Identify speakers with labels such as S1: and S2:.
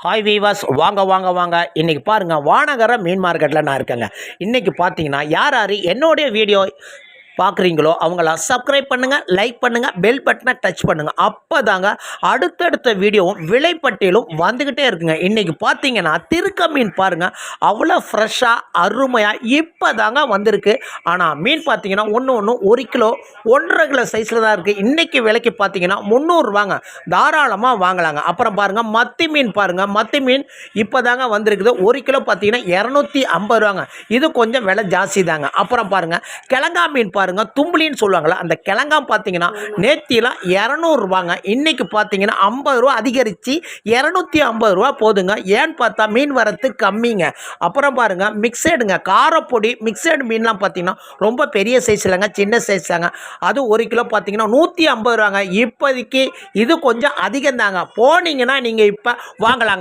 S1: Hi viewers, வாங்க வாங்க வாங்க. இன்றைக்கி பாருங்கள், வானகர மீன் மார்க்கெட்டில் நான் இருக்கேங்க. இன்றைக்கி பார்த்தீங்கன்னா யார் யார் என்னுடைய வீடியோ பார்க்குறீங்களோ அவங்களாம் சப்ஸ்கிரைப் பண்ணுங்கள், லைக் பண்ணுங்கள், பெல் பட்டனை டச் பண்ணுங்கள். அப்போ தாங்க அடுத்தடுத்த வீடியோவும் விலைப்பட்டியலும் வந்துக்கிட்டே இருக்குங்க. இன்றைக்கி பார்த்தீங்கன்னா திருக்க மீன் பாருங்கள், அவ்வளோ ஃப்ரெஷ்ஷாக அருமையாக இப்போ தாங்க வந்திருக்கு. ஆனால் மீன் பார்த்தீங்கன்னா ஒன்று 1 கிலோ 1.5 கிலோ சைஸில் தான் இருக்குது. இன்றைக்கி விலைக்கு பார்த்தீங்கன்னா 300 ரூபாங்க. தாராளமாக வாங்கலாங்க. அப்புறம் பாருங்கள் மத்தி மீன் பாருங்கள், மத்தி மீன் இப்போ தாங்க வந்திருக்குது. 1 கிலோ பார்த்தீங்கன்னா 250 ரூபாங்க. இது கொஞ்சம் விலை ஜாஸ்தி தாங்க. அப்புறம் பாருங்கள் கிழங்கா மீன் பாருங்கள், தும்புலின்னு சொல்லுவாங்களா, அந்த கிழங்காம் பார்த்தீங்கன்னா நேத்திலாம் 200 ரூபாங்க. இன்னைக்கு பார்த்தீங்கன்னா 50 ரூபா அதிகரித்து 250 ரூபா போதுங்க. ஏன்னு பார்த்தா மீன் வரத்து கம்மிங்க. அப்புறம் பாருங்க மிக்சடுங்க, காரப்பொடி மிக்சடு மீன்லாம் பார்த்தீங்கன்னா ரொம்ப பெரிய சைஸ் இல்லைங்க, சின்ன சைஸ் தாங்க. அது 1 கிலோ பார்த்தீங்கன்னா 150 ரூபாங்க. இப்போதைக்கு இது கொஞ்சம் அதிகம் தாங்க. போனீங்கன்னா நீங்கள் இப்போ வாங்கலாங்க.